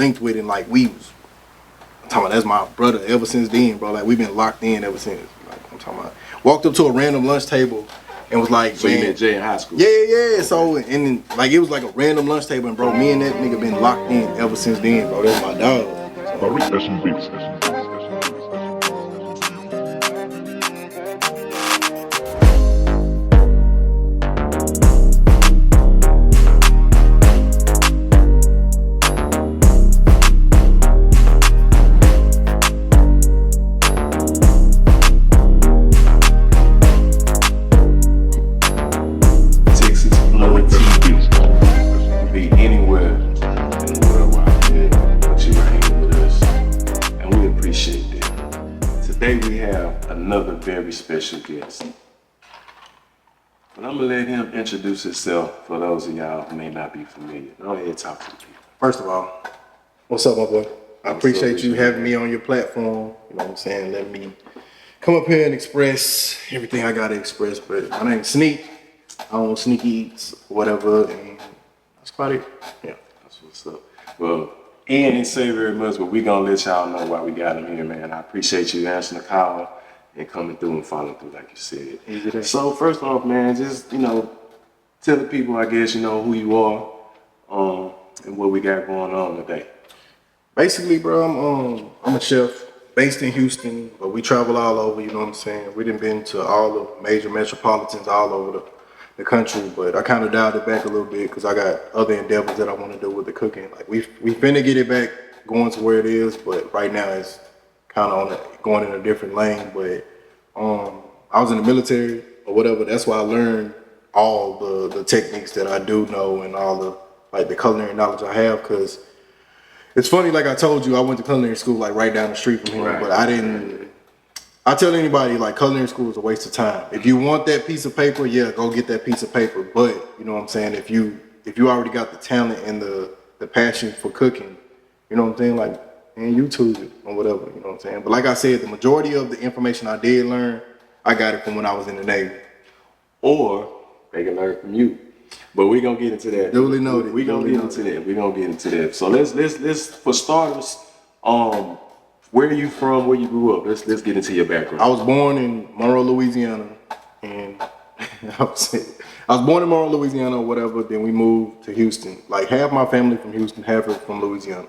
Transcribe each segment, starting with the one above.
linked with, and like I'm talking about that's my brother ever since then, bro. Like we've been locked in ever since. Like I'm talking about, walked up to a random lunch table and was like, so man, you met Jay in high school? Yeah. So and then, like it was like a random lunch table, and bro, me and that nigga been locked in ever since then, bro. That's my dog. Very special guest. But I'm gonna let him introduce himself for those of y'all who may not be familiar. Go ahead and talk to the people. First of all, what's up, my boy? I appreciate you having me on your platform. You know what I'm saying? Let me come up here and express everything I gotta express. But my name's Sneak. I own Sneaky Eats, whatever, and that's about it. Yeah, that's what's up. Well, Ian didn't say very much, but we gonna let y'all know why we got him here, man. I appreciate you answering the call and coming through and following through, like you said. Easy. So first off, man, just tell the people, I guess, who you are, and what we got going on today. Basically, bro, I'm a chef based in Houston, but we travel all over. You know what I'm saying? We done been to all the major metropolitans all over the country, but I kind of dialed it back a little bit because I got other endeavors that I want to do with the cooking. Like we finna get it back going to where it is, but right now it's kind of going in a different lane. But I was in the military or whatever. That's why I learned all the techniques that I do know and all the culinary knowledge I have. Because it's funny, like I told you, I went to culinary school like right down the street from here, but I didn't. I tell anybody like culinary school is a waste of time. If you want that piece of paper, yeah, go get that piece of paper. But you know what I'm saying? If you already got the talent and the passion for cooking, you know what I'm saying? Like, and YouTube it or whatever, you know what I'm saying? But like I said, the majority of the information I did learn, I got it from when I was in the Navy. Or they can learn from you. But we're gonna get into that. Duly noted. We're gonna get into that. So let's for starters, where are you from? Where you grew up? Let's get into your background. I was born in Monroe, Louisiana, and I was born in Monroe, Louisiana, or whatever. Then we moved to Houston. Like half my family from Houston, half from Louisiana.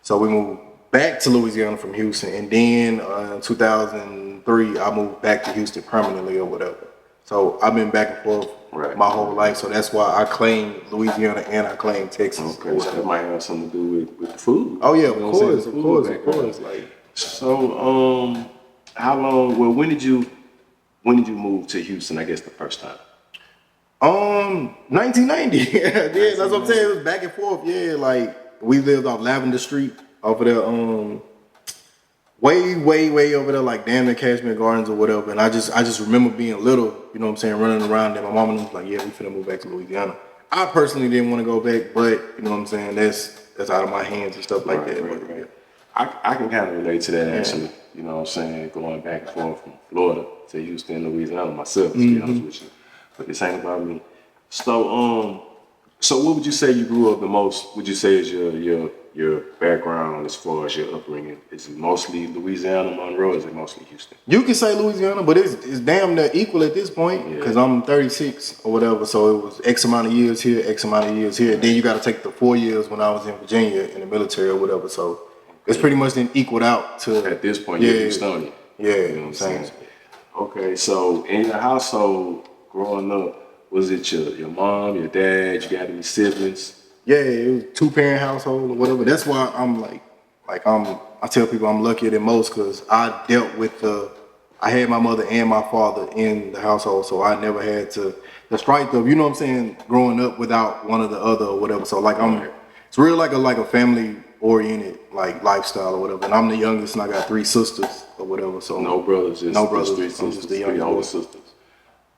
So we moved back to Louisiana from Houston, and then in 2003 I moved back to Houston permanently or whatever. So I've been back and forth my whole life. So that's why I claim Louisiana and I claim Texas. Okay, so that might have something to do with the food. Oh yeah, of course. Like, so how long? Well, when did you move to Houston? I guess the first time. 1990. Yeah, that's what I'm saying. It was back and forth. Yeah, like we lived off Lavender Street over there. Way over there, like damn near Cashmere Gardens or whatever. And I just remember being little, you know what I'm saying, running around. And my mom was like, "Yeah, we finna move back to Louisiana." I personally didn't want to go back, but you know what I'm saying, that's out of my hands and stuff like that. Right. I can kind of relate to that actually. You know what I'm saying, going back and forth from Florida to Houston, Louisiana myself, to be honest with you. But this ain't about me. So what would you say you grew up the most? Would you say is your background as far as your upbringing? Is it mostly Louisiana, Monroe, or is it mostly Houston? You can say Louisiana, but it's damn near equal at this point because I'm 36 or whatever. So it was X amount of years here, X amount of years here. Then you got to take the 4 years when I was in Virginia in the military or whatever. So it's pretty much then equaled out to at this point. You're Houstonian. Yeah, you know what I'm saying. Okay, so in your household growing up, was it your mom, your dad? You got any siblings? Yeah, it was 2-parent household or whatever. That's why I'm I tell people I'm luckier than most because I dealt with I had my mother and my father in the household, so I never had the strife of, you know what I'm saying, growing up without one or the other or whatever. So like it's real like a family oriented like lifestyle or whatever. And I'm the youngest and I got 3 sisters or whatever. So no brothers, just 3 sisters. I'm just the youngest older sisters.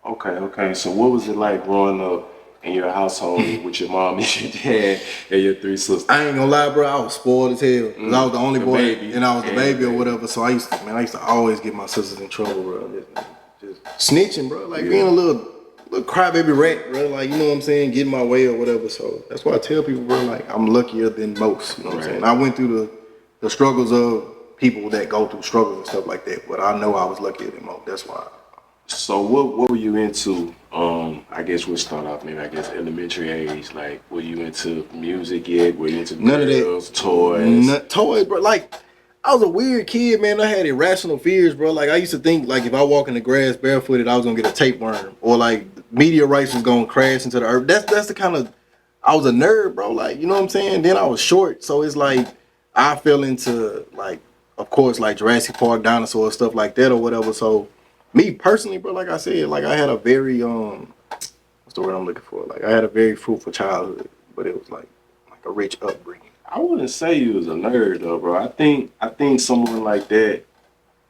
Okay. So what was it like growing up in your household with your mom and your dad and your 3 sisters? I ain't gonna lie, bro. I was spoiled as hell. Cause I was the only boy, and I was the baby or whatever. So I used to always get my sisters in trouble, bro. Just snitching, bro. Like being a little little crybaby rat, bro. Like, you know what I'm saying, get in my way or whatever. So that's why I tell people, bro, like I'm luckier than most. You know what I'm saying? I went through the struggles of people that go through struggles and stuff like that, but I know I was luckier than most. That's why. So what were you into? I guess we'll start off maybe I guess elementary age. Like, were you into music yet? Were you into None of girls, that. toys? Toys, bro. Like, I was a weird kid, man. I had irrational fears, bro. Like, I used to think, like, if I walk in the grass barefooted, I was gonna get a tapeworm, or like meteorites was gonna crash into the earth. That's the kind of I was a nerd, bro. Like, you know what I'm saying? Then I was short, so it's like I fell into like, of course, like Jurassic Park, dinosaurs, stuff like that, or whatever. So, me personally, bro, like I said, like I had a very what's the word I'm looking for? Like I had a very fruitful childhood, but it was like a rich upbringing. I wouldn't say you was a nerd though, bro. I think someone like that,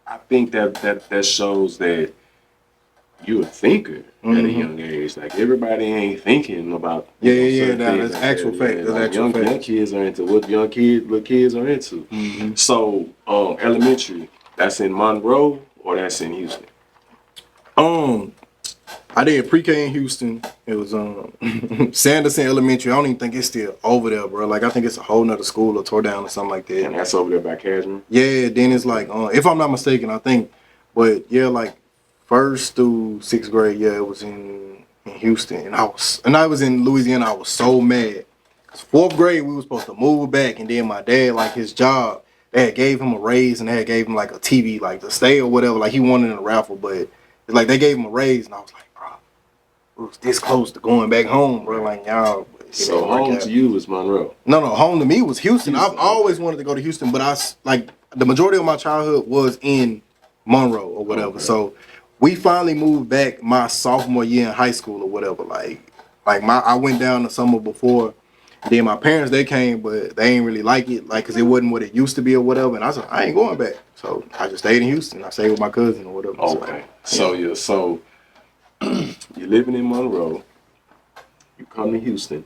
I think that shows that you a thinker at a young age. Like everybody ain't thinking about certain Nah, things that's like actual that. fact. Yeah, That's like actual fact. young kids are into what little kids are into. So elementary, that's in Monroe or that's in Houston. Um, I did pre-K in Houston. It was Sanderson Elementary. I don't even think it's still over there, bro. Like I think it's a whole nother school or tore down or something like that. And that's over there by Cashman. Yeah, then it's like if I'm not mistaken, I think, but yeah, like first through sixth grade, yeah, it was in Houston, and I was in Louisiana. I was so mad. 'Cause fourth grade, we was supposed to move back, and then my dad, like his job, they had gave him a raise, and they had gave him like a TV, like to stay or whatever. Like he won in a raffle, but it's like they gave him a raise, and I was like, bro, it was this close to going back home, bro. Like y'all. It So didn't work home out. to you was Monroe. No, home to me was Houston. I've Houston, always okay. wanted to go to Houston, but like the majority of my childhood was in Monroe or whatever. Okay. So we finally moved back my sophomore year in high school or whatever. Like I went down the summer before. Then my parents they came, but they ain't really like it, like, cause it wasn't what it used to be or whatever. And I said I ain't going back. So I just stayed in Houston. I stayed with my cousin or whatever. Okay. So you're living in Monroe. You come to Houston.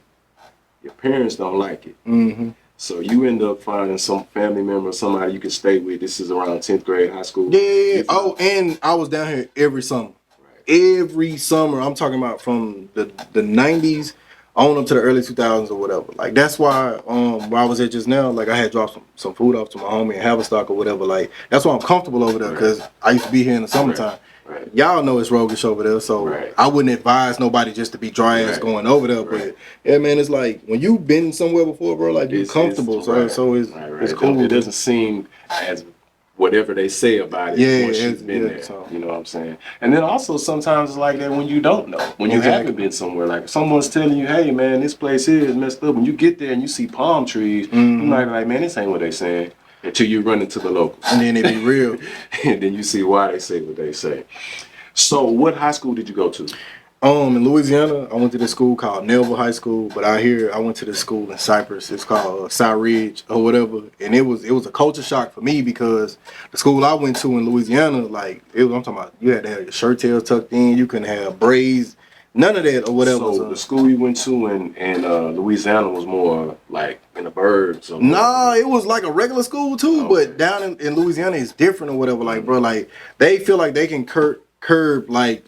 Your parents don't like it. Mm-hmm. So you end up finding some family member, somebody you can stay with. This is around 10th grade high school. Yeah. Oh, and I was down here every summer. Every summer. I'm talking about from the 90s on up to the early 2000s or whatever. Like that's why where I was at just now, like I had dropped some food off to my homie in Haverstock or whatever. Like that's why I'm comfortable over there because I used to be here in the summertime. Right. Y'all know it's roguish over there, so I wouldn't advise nobody just to be dry ass going over there. But yeah, man, it's like when you've been somewhere before, bro, like you're comfortable, so it's cool. It doesn't seem as whatever they say about it once you've been there. So. You know what I'm saying? And then also sometimes it's like that when you don't know, when you haven't been somewhere. Like if someone's telling you, hey man, this place here is messed up. When you get there and you see palm trees, you might be like, man, this ain't what they saying. Until you run into the locals. And then it be real. And then you see why they say what they say. So what high school did you go to? In Louisiana, I went to this school called Nelville High School, but out here I went to this school in Cypress. It's called Cy Ridge or whatever, and it was a culture shock for me because the school I went to in Louisiana, like I'm talking about, you had to have your shirt tails tucked in, you couldn't have braids, none of that or whatever. So the school you went to in Louisiana was more like in the burbs? Or nah, it was like a regular school too, but down in Louisiana it's different or whatever. Like bro, like they feel like they can curb like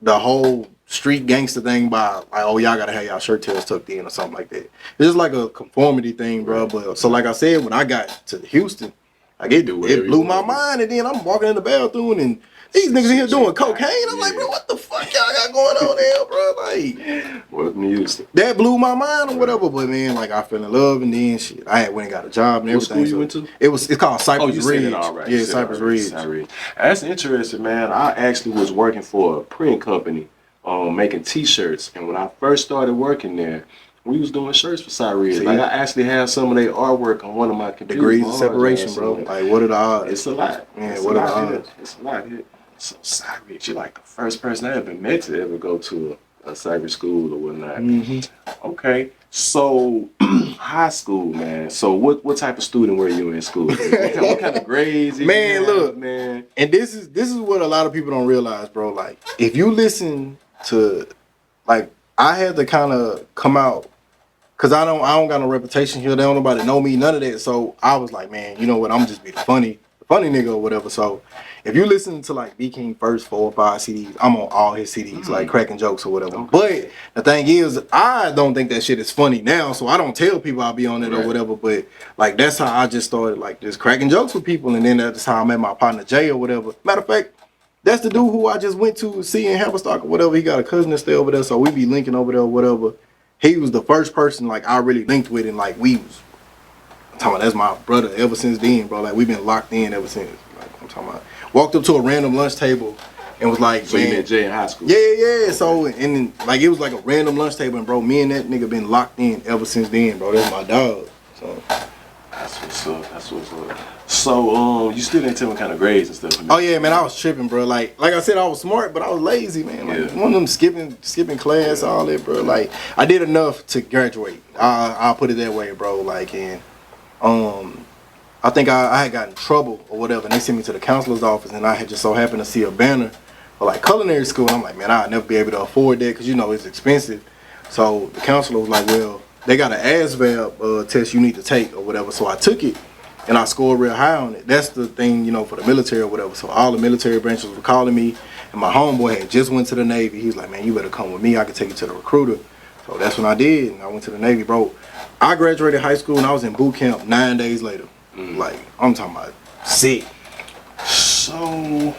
the whole street gangster thing by like, oh y'all gotta have y'all shirt tails tucked in or something like that. It's just like a conformity thing, bro. But so like I said, when I got to Houston, like it blew my mind, and then I'm walking in the bathroom and these niggas in here doing cocaine. I'm like, bro, what the fuck y'all got going on there, bro? Like, welcome to Houston. That blew my mind or whatever. But man, like I fell in love, and then shit, I had went and got a job and everything. What school you went to? It's called Cypress Ridge. Said it all right. Yeah, Cypress Ridge. That's interesting, man. I actually was working for a print company, making T-shirts, and when I first started working there, we was doing shirts for Cy Ridge. Like I actually have some of their artwork on one of my computers. Degrees of separation, bro. Like what are the odds? It's a lot. Man, what are the odds? It's a lot here. So Cy Ridge, you're like the first person I ever met to ever go to a cyber school or whatnot. Okay, so high school, man. So what type of student were you in school? What kind of grades? Man, look, man. And this is what a lot of people don't realize, bro. Like if you listen to, like I had to kind of come out. Cause I don't got no reputation here. They don't nobody know me, none of that. So I was like, man, you know what? I'm just being the funny nigga or whatever. So if you listen to like BEATKING first 4 or 5 CDs, I'm on all his CDs, like cracking jokes or whatever. Okay. But the thing is, I don't think that shit is funny now, so I don't tell people I'll be on it or whatever. But like that's how I just started like just cracking jokes with people, and then that's how I met my partner Jay or whatever. Matter of fact, that's the dude who I just went to see in Haverstock or whatever. He got a cousin that stay over there, so we be linking over there or whatever. He was the first person like I really linked with, and like we was. I'm talking about that's my brother ever since then, bro. Like we've been locked in ever since. Like I'm talking about walked up to a random lunch table and was like, so man, you met Jay in high school? Yeah. Okay. So and then, like it was like a random lunch table, and bro, me and that nigga been locked in ever since then, bro. That's my dog. So that's what's up. That's what's up. So you still didn't tell me kind of grades and stuff. Oh yeah, man, I was tripping, bro. Like I said, I was smart, but I was lazy, man. Like one of them skipping class, all that, bro. Like I did enough to graduate. I'll put it that way, bro. Like and I think I had gotten in trouble or whatever, and they sent me to the counselor's office, and I had just so happened to see a banner for like culinary school, and I'm like, man, I'll never be able to afford that because you know it's expensive. So the counselor was like, well, they got an ASVAB test you need to take or whatever. So I took it, and I scored real high on it. That's the thing, you know, for the military or whatever. So all the military branches were calling me, and my homeboy had just went to the Navy. He was like, man, you better come with me. I can take you to the recruiter. So that's when I did, and I went to the Navy, bro. I graduated high school, and I was in boot camp 9 days later. Like, I'm talking about sick. So,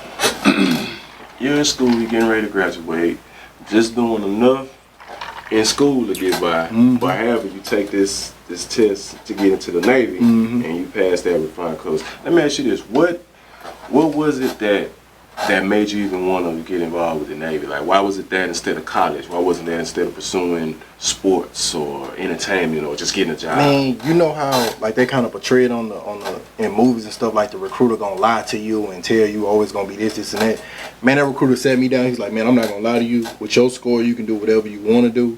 you're in school, you're getting ready to graduate, just doing enough in school to get by. But however, you take this test to get into the Navy, and you pass that with flying colors. Let me ask you this: what was it that made you even want to get involved with the Navy? Like, why was it that instead of college? Why wasn't that instead of pursuing sports or entertainment or just getting a job? Man, you know how like they kind of portray it on the in movies and stuff, like the recruiter gonna lie to you and tell you always gonna be this and that. Man, that recruiter sat me down. He's like, man, I'm not gonna lie to you. With your score, you can do whatever you want to do,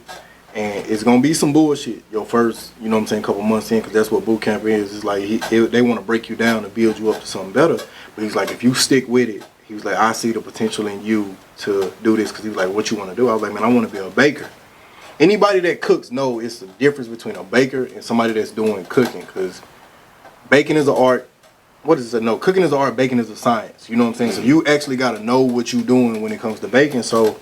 and it's gonna be some bullshit your first, you know what I'm saying, couple months in, because that's what boot camp is. It's like they want to break you down and build you up to something better. But he's like, if you stick with it. He was like, I see the potential in you to do this, because he was like, what you want to do? I was like, man, I want to be a baker. Anybody that cooks know it's the difference between a baker and somebody that's doing cooking, because baking is an art. What is it? No, cooking is an art, baking is a science. You know what I'm saying? So you actually got to know what you're doing when it comes to baking. So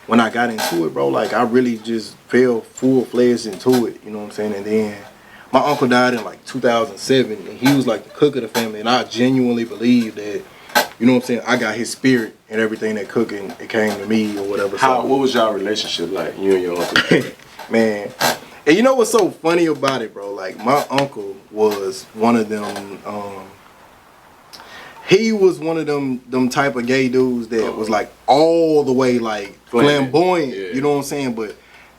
when I got into it, bro, like I really just fell full-fledged into it. You know what I'm saying? And then my uncle died in like 2007, and he was like the cook of the family, and I genuinely believe that, you know what I'm saying, I got his spirit and everything that cooking, it came to me or whatever. What was y'all relationship like, you and your uncle? Man, and you know what's so funny about it, bro? Like, my uncle was one of them, he was one of them type of gay dudes that was like all the way like flamboyant, you know what I'm saying? But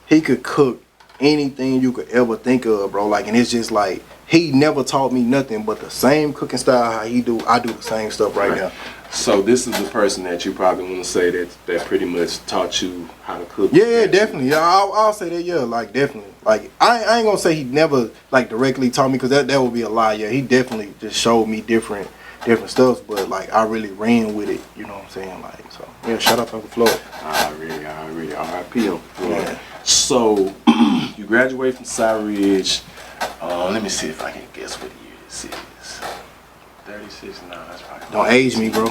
he could cook anything you could ever think of, bro. Like, and it's just like, he never taught me nothing but the same cooking style how he do. I do the same stuff right now. So this is the person that you probably want to say that pretty much taught you how to cook. Yeah, definitely. Yeah, I'll say that. Yeah, like definitely. Like I ain't gonna say he never like directly taught me, because that would be a lie. Yeah, he definitely just showed me different stuff. But like I really ran with it. You know what I'm saying? Like, so yeah. Shout out to Uncle Floyd. I really R.I.P. Uncle Floyd. Yeah. So you graduate from Cy Ridge. Let me see if I can guess what year this is. 36? No, that's probably. Don't age me, bro.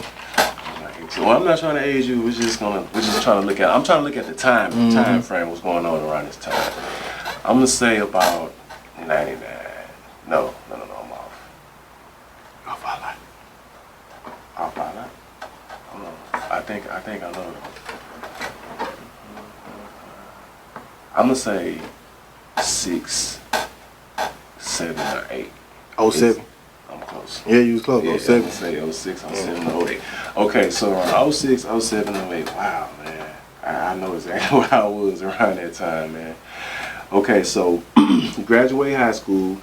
Well, I'm not trying to age you. We're just trying to look at. I'm trying to look at the time frame. What's going on around this time? I'm gonna say about 99. No, I'm off. Off by a lot. Off by a lot. Hold on. I think I know. I'm gonna say 6, 7, or 8. 07. I'm close. Yeah, you was close. Yeah, 07. I'm gonna say 06, 07, 08. Okay, so around 06, 07, 08. Wow, man. I know exactly where I was around that time, man. Okay, so you graduate high school.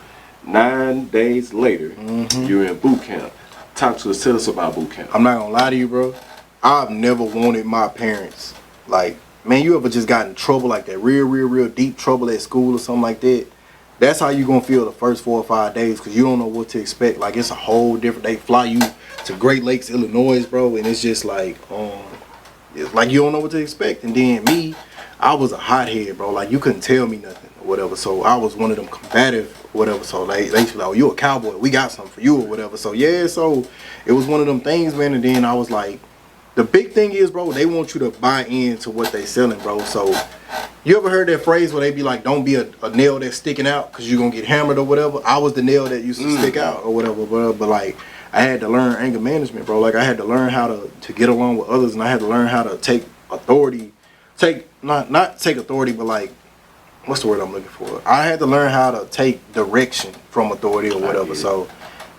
9 days later, you're in boot camp. Talk to us. Tell us about boot camp. I'm not gonna lie to you, bro. I've never wanted my parents, like, man, you ever just got in trouble like that, real deep trouble at school or something like that? That's how you gonna feel the first 4 or 5 days, because you don't know what to expect. Like, it's a whole different, they fly you to Great Lakes, Illinois, bro, and it's just like, it's like you don't know what to expect. And then me, I was a hothead, bro. Like, you couldn't tell me nothing or whatever. So I was one of them combative whatever. So they used to be like, oh, you a cowboy, we got something for you or whatever. So yeah, so it was one of them things, man. And then I was like, the big thing is, bro, they want you to buy into what they selling, bro. So you ever heard that phrase where they be like, don't be a nail that's sticking out because you're gonna get hammered or whatever? I was the nail that used to stick out or whatever, but like I had to learn anger management, bro. Like I had to learn how to get along with others, and I had to learn how to take authority, not take authority, but like, what's the word I'm looking for? I had to learn how to take direction from authority or whatever. So,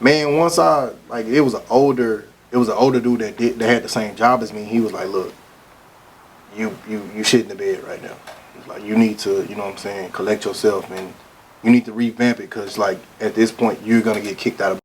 man, once I like, it was an older dude that had the same job as me. He was like, look, you shit in the bed right now. It's like you need to, you know what I'm saying, collect yourself, and you need to revamp it because like at this point you're gonna get kicked out of